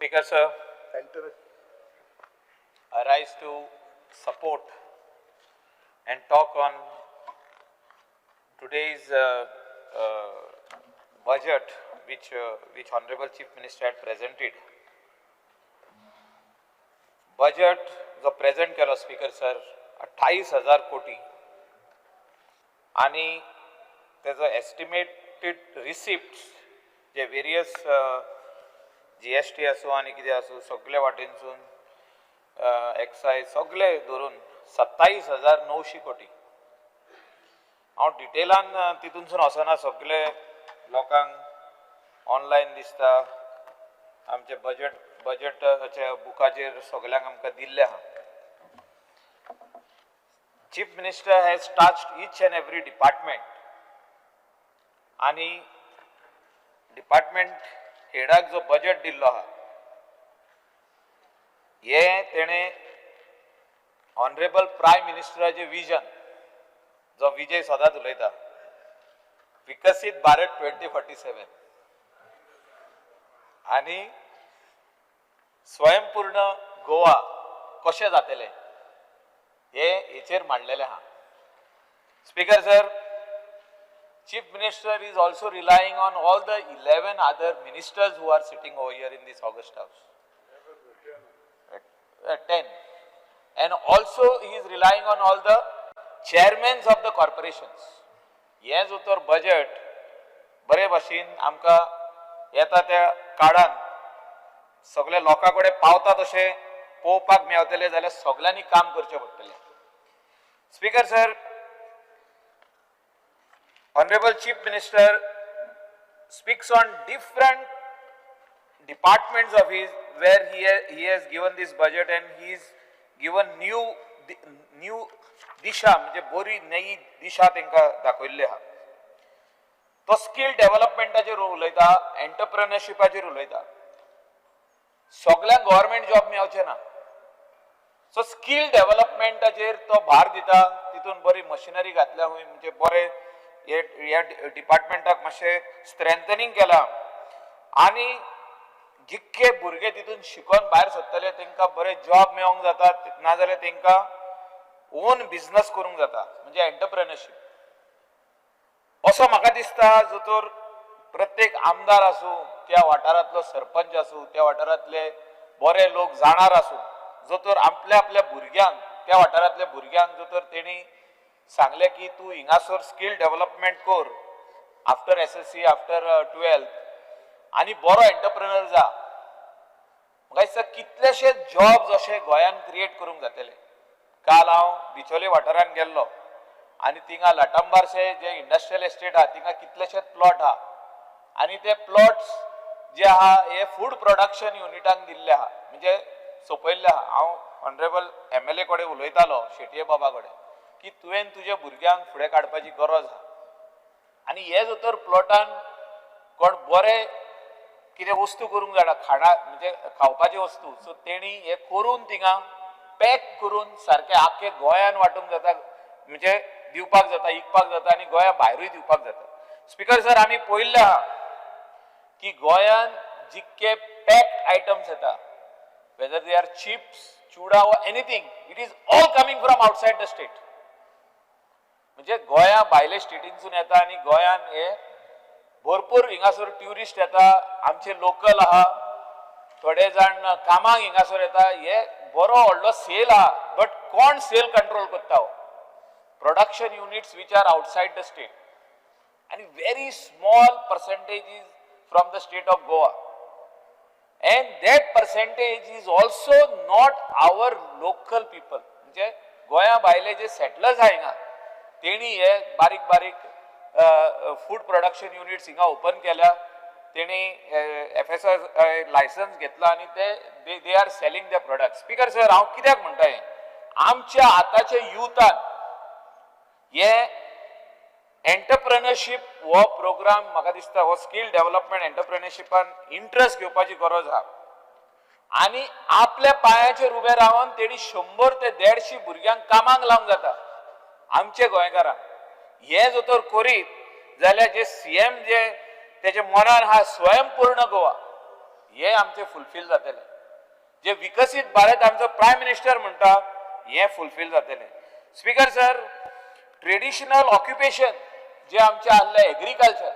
Speaker sir, I rise to support and talk on today's budget which Honorable Chief Minister had presented. Budget जो present केलो Speaker sir 28,000 कोटी आणि त्याचा estimated receipts जे various GST असो आणि कितें असो सगळे वाटेनसून एक्साइज सगळे धरून 27,900 कोटी. हांव डिटेलान तितूनसून वचना, सगळे लोकांक ऑनलायन दिसता, आमचे बजेटाच्या बुकाचेर सगळ्यांक आमकां दिल्ले आहा. Chief minister has touched each end every department आणि डिपार्टमेंट हेडाक जो बजेट दिल्लो आहा हे तेणे ऑनरेबल प्रायम मिनिस्टराचे विजन जो विजय सदांच उलयता विकसीत भारत 2047 आणि स्वयंपूर्ण गोवा कशें जातले हेचेर मांडलेले आहा. Speaker sir, Chief Minister is also relying on all the 11 other ministers who are sitting over here in this August House. 10. And also he is relying on all the chairmen of the corporations. He जो तर budget बरे भाशेन आमकां येता त्या काळान सगळे लोकांकडे पावता तशें पळोवपाक मेळटले जाल्यार सगळ्यांनी काम करचें पडटलें. Speaker sir, Honorable Chief Minister speaks on different departments of his where he has given this budget and he is given new दिशा म्हणजे बरी नई दिशा तांकां दाखयल्ली आहा. तो स्किल डेव्हलपमेंटाचेर उलयता, एंटरप्रेन्योरशिपाचेर उलयता. सगळ्यांक गव्हर्नमेंट जॉब मेळचे ना, सो स्किल डेव्हलपमेंटाचेर तो भार दिता. तितून बरी मशिनरी घातल्या हुंय म्हणजे बरे ह्या डिपार्टमेंटाक मातशें स्ट्रेंथनिंग केलां आनी जितके भुरगे तितून शिकून भायर सरतले तांकां बरे जॉब मेळोंक जाता, नाजाल्यार तांकां ओन बिझनेस करूंक जाता म्हणजे एंटरप्रेन्योरशिप. असो म्हाका दिसता जो तर प्रत्येक आमदार आसूं, त्या वाठारांतलो सरपंच आसूं, त्या वाठारांतले बरे लोक जाणार आसूं, जो तर आपल्या भुरग्यांक त्या वाठारांतल्या भुरग्यांक जो तर तेणी सांगले की तू हिंगासर स्किल डेव्हलपमेंट कर आफ्टर SSC आफ्टर 12th आणि बरो एंटरप्रेन्योर जा. म्हाका दिसता कितलेशे जॉब्स अशे गोंयान क्रिएट करूंक जातले. काल हांव बिचोले वाठारांत गेल्लो आनी थिंगा लाटांबारचे जे इंडस्ट्रियल एस्टेट आहा थिंगा कितलेशेच प्लॉट आहा आनी ते प्लॉट्स जे आहा हे फूड प्रोडक्शन युनिटांक दिल्ले आहा म्हणजे सोपयल्ले आहा. हांव ऑनरेबल MLA कडेन उलयतालो, शेटये बाबा कडेन, की तुवें तुज्या भुरग्यांक फुडें काडपाची गरज आहा आनी हे जर तर प्लॉटान कोण बरे कितें वस्तू करूंक जाणा, खाणा म्हणजे खावपाची वस्तू, सो तेणी हे करून थिंगा पॅक करून सारके आख्खे गोंयान वांटूंक जाता म्हणजे दिवपाक जाता, विकपाक जाता आनी गोंया भायरूय दिवपाक जाता. स्पीकर सर, आमी पळयल्लें आहा की गोंयान जितके पॅक्ड आयटम्स येता, वेदर दे आर चिप्स, चुडा वा anything, it is all coming from outside the state. म्हणजे गोंया भायले स्टेटींसून येता आनी गोंयान हे भरपूर हिंगासर ट्युरिस्ट येता, आमचे लोकल आहा, थोडे जाण कामाक हिंगासर येता. हे बरो व्हडलो सेल आहा, बट कोण सेल कंट्रोल करता? Production units which are outside the state आणि very small percentage is from the state of Goa and that percentage is also not our local people. म्हणजे गोंया भायले जे सेटलर्स आहा हिंगा तेणी हे बारीक फूड प्रोडक्शन युनिट्स हिंगा ओपन केल्या, तेणी FSI लायसन्स घेतला आणि they are selling the product. Speaker sir, हांव कित्याक म्हणटा हें, आमच्या आताच्या युथान हे एंटरप्रेन्योरशिप हो प्रोग्राम म्हाका दिसता हो स्किल डेव्हलपमेंट एंटरप्रेन्योरशिपान इंटरेस्ट घेवपाची गरज आहा आनी आपल्या पांयाचेर उबे रावन तेणी 100 ते 150 भुरग्यांक कामाक लावंक जाता आमचे गोंयकारांक. हे जर तर करीत जाल्यार जे CM जे तेजे मनान हा स्वयंपूर्ण गोवा हे आमचे फुलफील जातले. जे विकसित भारत आमचो प्रायम मिनिस्टर म्हणटा हे फुलफील जातले. स्पीकर सर, ट्रेडिशनल ऑक्युपेशन जे आमचे आसले एग्रीकल्चर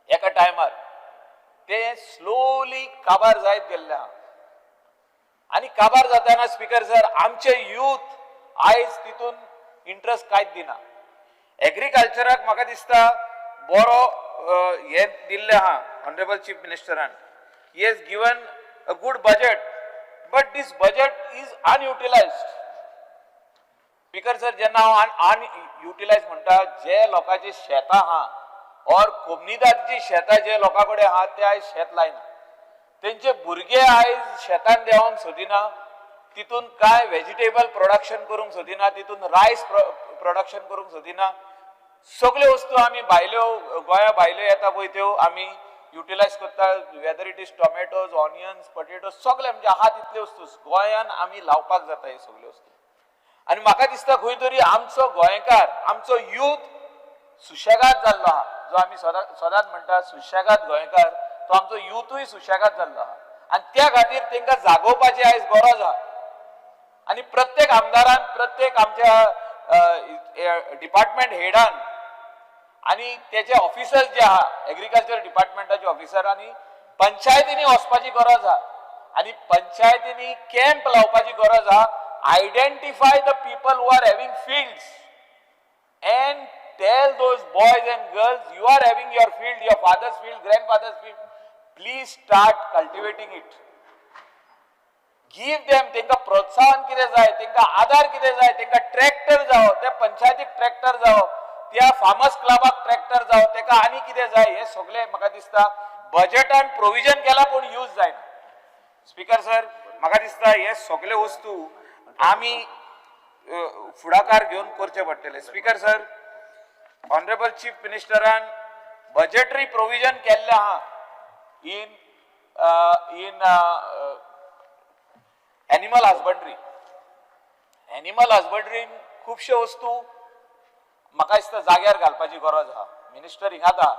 एका टायमार ते स्लोली काबार जायत गेल्ले आहा. आणि काबार जाताना स्पीकर सर आमचे यूथ आयज तितून इंटरेस्ट कांयच दिना. एग्रीकल्चराक म्हाका दिसता बरो हे दिल्ले आहा ऑनरेबल चीफ मिनिस्टरान. He has given a good budget, but this budget is unutilised. Speaker sir, जेन्ना हांव अनयुटिलायज म्हणटा, जे लोकांची शेतां आहा और कोमनीदादची शेतां जे लोकां कडेन आहा ते आयज शेत लायना. तेंचे भुरगे आयज शेतान देंवोंक सोदिना, तितून काय व्हेजिटेबल प्रोडक्शन करूंक सोदिना, तितून रायस प्रोडक्शन करूंक सोदिना. सगळ्यो वस्तू आमी भायल्यो गोंया भायल्यो येता पळय त्यो आमी युटिलायज करता. Whether it is tomatoes, onions, potato, सगळे म्हणजे आहा तितल्यो वस्तू गोंयान आमी लावपाक जाता ह्यो सगळ्यो वस्तू. आनी म्हाका दिसता खंय तरी आमचो गोंयकार, आमचो यूथ सुशेगाद जाल्लो आहा. जो आमी सदांच म्हणटा सुशेगाद गोंयकार, तो आमचो यूथूय सुशेगाद जाल्लो आहा. आनी त्या खातीर तांकां जागोवपाची आयज गरज आहा. आनी प्रत्येक आमदारान, प्रत्येक आमच्या डिपार्टमेंट हेडान आनी तेचे ऑफिसर्स जे आहा एग्रीकल्चर डिपार्टमेंटाचे ऑफिसरांनी पंचायतींनी वचपाची गरज आहा. आनी पंचायतींनी कॅम्प लावपाची गरज आहा. Identify the people who are having fields and tell those boys and girls, you are having your field, your father's field, grandfather's field, please start cultivating it. Give them, तांकां प्रोत्साहन कितें जाय, तांकां आधार कितें जाय, तांकां ट्रॅक्टर जावो, त्या पंचायतीक ट्रॅक्टर जावो, त्या फार्मर्स क्लबाक ट्रॅक्टर जावो, ताका आनी कितें जाय हे सगळे म्हाका दिसता बजेटान प्रोविजन केला पूण यूज जायना. स्पीकर सर, म्हाका दिसता हे सगळे वस्तू आमी फुडाकार घेवन करचे पडटले. स्पीकर सर, ऑनरेबल चीफ मिनिस्टरान बजेटरी प्रोविजन केल्ले आहा इन एनिमल हजबंड्री. एनिमल हजबंड्रीन खुबश्यो वस्तू म्हाका दिसता जाग्यार घालपाची गरज आहा. मिनिस्टर हिंगात आहा,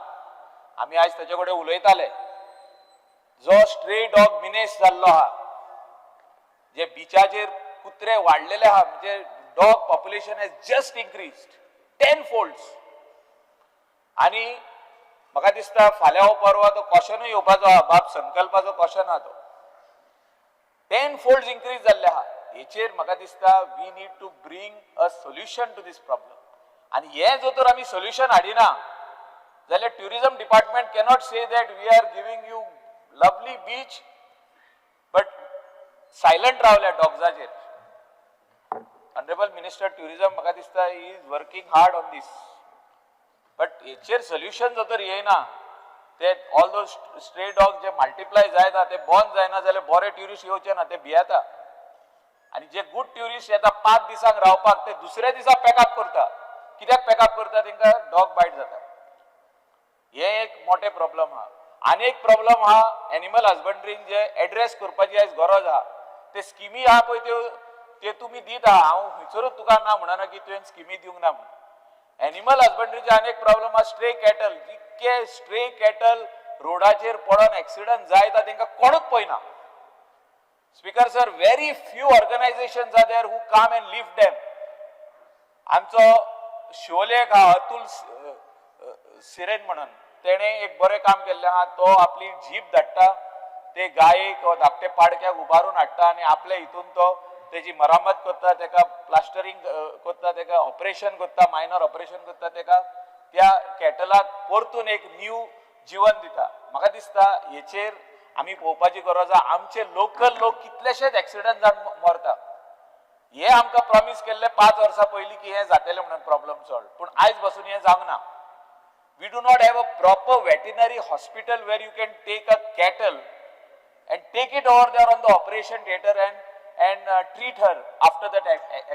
आमी आयज ताचे कडेन उलयताले. जो स्ट्रे डॉग मिनेस जाल्लो आहा, जे बिचाचेर कुत्रे वाडलेले आहा, म्हणजे dog population has just increased 10 folds. आनी म्हाका दिसता फाल्यां हो परवा तो क्वेश्चनूय येवपाचो आहा, बाब संकल्पाचो क्वेश्चन आहा तो 10 folds इन्क्रीज जाल्ले आहा. हेचेर म्हाका दिसता we need to bring a solution to this problem. आनी हे जर तर आमी सोल्युशन हाडिना जाल्यार tourism department cannot say that we are giving you lovely beach but silent रावल्या डॉग्साचेर. ऑनरेबल मिनिस्टर ट्युरिझम म्हाका दिसता he is working hard on this, but हेचेर सोल्युशन जर तर येयना, ते ऑल दोज स्ट्रे डॉग जे मल्टिप्लाय जायता ते बॉर्न जायना जाल्यार बरे ट्युरिस्ट येवचे ना, ते भियेता. आनी जे गुड ट्युरिस्ट येता 5 दिसांक रावपाक, ते दुसऱ्या दिसा पॅकअप करता. कित्याक पॅकअप करता? तांकां डॉग बायट जाता. हे एक मोठे प्रॉब्लम आहा. आनी एक प्रॉब्लम आहा एनिमल हजबंड्रीन जे एड्रेस करपाची आयज गरज आहा. ते स्किमी आहा पळय त्यो तुमी दीत आहा. हांव खंयसरूच तुका ना म्हणना की तुवें स्किमी दिवंक ना म्हणून. एनिमल हजबंड्रीचे आनी एक प्रॉब्लम आहा स्ट्रे कॅटल. जितके स्ट्रे कॅटल रोडाचेर पडोन एक्सिडंट जायता तांकां कोणूच पळयना. Speaker sir, very few organisations are there who come and lift them. आमचो शिवोलेक आहा अतुल सिरेन म्हणून, तेणे एक बरें काम केल्लें आहा. तो आपली जीप धाडटा, ते गायेक वा धाकटे पाडक्याक उबारून हाडटा आनी आपल्या हितून तो तेजी मरामत करता, तेका प्लास्टरिंग करता, तेका ऑपरेशन करता, मायनर ऑपरेशन करता, तेका त्या कॅटलाक परतून एक न्यू जीवन दिता. म्हाका दिसता हेचेर आमी पळोवपाची गरज आहा. आमचे लोकल लोक कितलेशेच एक्सिडंट जावन मरता. हे आमकां प्रॉमिस केल्ले 5 वर्सां पयलीं की हे जातले म्हणून प्रॉब्लम सॉल्व, पूण आयज पासून हे जावंक ना. We do not have a proper veterinary hospital where you can take a cattle and take it over there on the operation theatre and treat her after that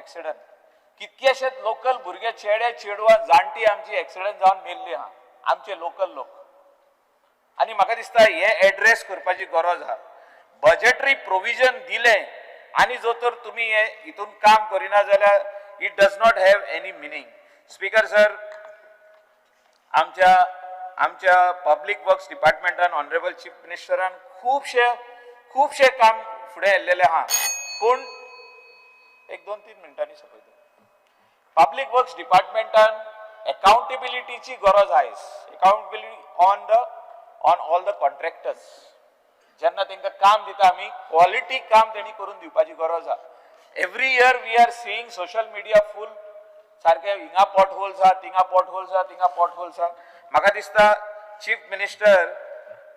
accident. कितकेशेच local भुरगे चेडे चेडवां जाणटी आमची एक्सिडंट जावन मेल्ली आहा, आमचे local लोक. आनी म्हाका दिसता हे एड्रेस करपाची गरज आहा. बजेटरी प्रोविजन दिलें आनी जो तर तुमी हे हितून काम करिना जाल्यार it does not have any meaning. Speaker sir, आमच्या पब्लिक वर्क्स डिपार्टमेंटान ऑनरेबल चीफ मिनिस्टरान खूपशे काम फुडें व्हेल्लेलें आहा पूण एक 2-3 मिनटांनी सोंपयता. पब्लीक वर्क्स डिपार्टमेंटान अकाउंटेबिलिटीची गरज आहे. Accountability on all the contractors. जेन्ना तांकां काम दिता आमी क्वॉलिटी काम तेणी करून दिवपाची गरज आहा. Every year we are seeing social media full सारखे हिंगा पॉट होल्स आहा, थिंगा पॉट होल्स आहा, थिंगा पॉट होल्स आहा. म्हाका दिसता चीफ मिनिस्टर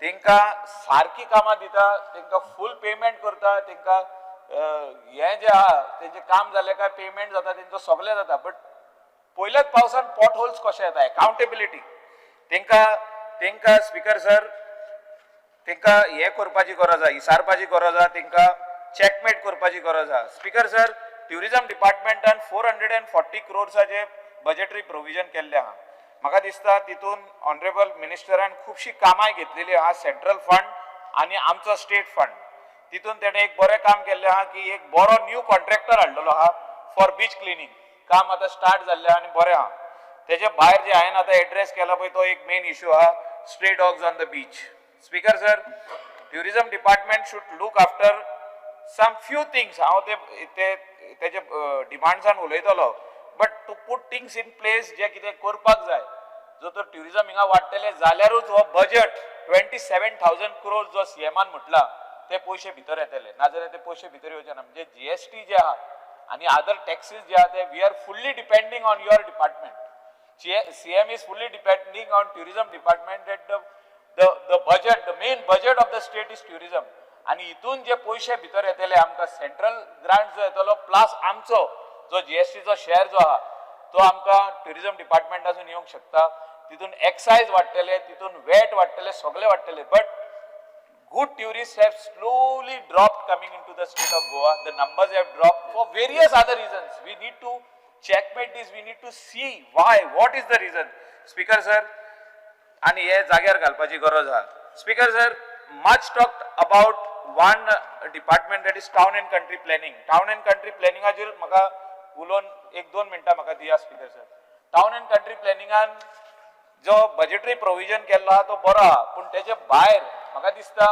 तांकां सारकी कामां दिता, तांकां फूल पेमेंट करता, तांकां हें जें आहा तेंचें काम जालें काय पेमेंट जाता तेंचो सगळें जाता. बट पयल्याच पावसान पॉट होल्स कशें येता? अकाउंटेबिलिटी. तांकां स्पीकर सर तांकां हें करपाची गरज आहा, इसारपाची गरज आहा, तांकां चॅकमेट करपाची गरज आहा. स्पीकर सर, ट्युरिझम डिपार्टमेंटान 440 crores बजेटरी प्रोविजन केल्लें आहा. म्हाका दिसता तितून ऑनरेबल मिनिस्टरान खुबशी कामां घेतलेली आहा, सेंट्रल फंड आनी आमचो स्टेट फंड. तितून तेणें एक बरें काम केल्लें आहा की एक बरो न्यू कॉन्ट्रॅक्टर हाडलेलो आहा फॉर बीच क्लिनिंग. काम आतां स्टार्ट जाल्लें आहा आनी बरें आहा. तेजे भायर जे हांवें आतां एड्रेस केला पळय तो एक मेन इश्यू आहा, stray dogs on the beach. Speaker sir, tourism department should look after some few things. हांव तेजे डिमांड्सान उलयतलो, but to put things in place जे कितें करपाक जाय. जो तर ट्युरिझम हिंगा वाडटले जाल्यारूच हो बजेट 27,000 crores जो सीएमान म्हटला ते पयशे भितर येतले, नाजाल्यार ते पयशे भितर येवचे ना. म्हणजे जीएसटी जे आहा आनी अदर टॅक्सीस जे आहा ते we are fully depending on your department. CM is fully depending on tourism department that the budget, the main budget of the state is tourism. आणि इथून जे पैसे भितर येतले आमकां सेंट्रल ग्रांट जो येतलो प्लस आमचो जो जीएसटीचो शेअर जो आहा तो आमकां ट्युरिझम डिपार्टमेंटासून येवंक शकता. तितून एक्सायज वाडटले, तितून वेट वाडटले, सगळे वाडटले. But good tourists have slowly dropped coming into the state of Goa. The numbers have dropped for various other reasons. We need to checkmate this. We need to see why. What is the reason? Speaker sir, आणि हे जाग्यार घालपाची गरज आहा. Speaker sir, much talked about one department that is town and country planning. Town and country planning हाचेर म्हाका उलोवन 1-2 मिनटां म्हाका दिया speaker sir. Town and country प्लॅनिंगान जो बजेटरी प्रोविजन केल्लो आहा तो बरो आहा, पूण तेजे भायर म्हाका दिसता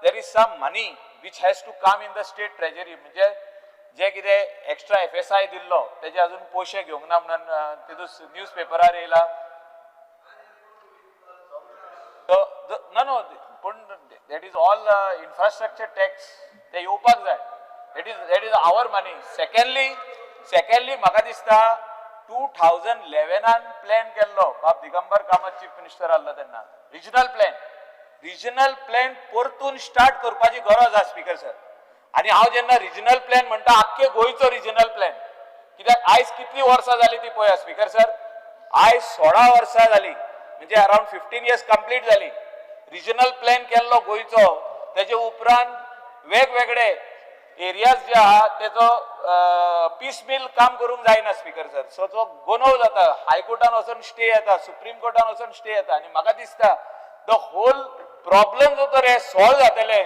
there is some money which has to come in the state treasury. म्हणजे जे कितें एक्स्ट्रा FSI दिल्लो तेजे अजून पयशे घेवंक ना म्हणून तितून न्यूज पेपरार येयला. नो पूण that is all infrastructure tax ते येवपाक जाय. That is our money. Secondly म्हाका दिसता 2011 प्लॅन केल्लो बाब दिगंबर कामत चीफ मिनिस्टर आसलो तेन्ना. रिजनल प्लॅन परतून स्टार्ट करपाची गरज आहा स्पीकर सर. आणि हांव जेन्ना रिजनल प्लॅन म्हणटा आख्खे गोंयचो रिजनल प्लॅन, कित्याक आयज कितली वर्सां जाली ती पळया स्पीकर सर. आयज 16 वर्सां जाली, म्हणजे अराउंड 15 years कंप्लीट जाली. रिजनल प्लॅन केल्लो गोंयचो, तेजे उपरांत वेगवेगळे एरियाज जे आहा तेजो पीस मिल काम करूंक जायना स्पीकर सर. सो तो गोंधळ जाता. हायकोर्टान वचून स्टे येता, सुप्रीम कोर्टान वचून स्टे येता. आणि म्हाका दिसता द होल प्रॉब्लेम जो तर हे सॉल्व जातले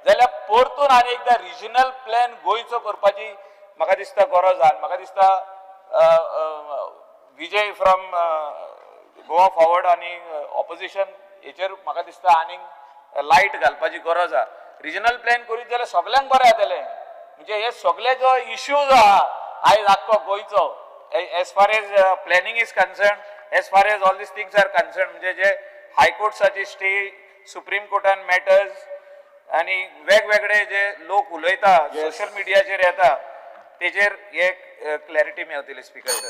जाल्यार परतून आनी एकदा रिजनल प्लॅन गोंयचो करपाची म्हाका दिसता गरज आहा. म्हाका दिसता विजय फ्रॉम गोवा फॉरवर्ड आणि ऑपोजिशन हेचेर म्हाका दिसता आनीक लायट घालपाची गरज आहा. रिजनल प्लॅन करीत जाल्यार सगळ्यांक बरें जातलें. म्हणजे हे सगळे जो इश्यूज आहा आयज आख्खो गोंयचो as far as planning is concern, as far as all these things are concern, म्हणजे जे हायकोर्ट्साची स्टे, सुप्रीम कोर्टान मॅटर्स आणि वेगवेगळे जे लोक उलयता सोशल मिडियाचेर येता तेजेर एक क्लॅरिटी मेळटली स्पीकर सर.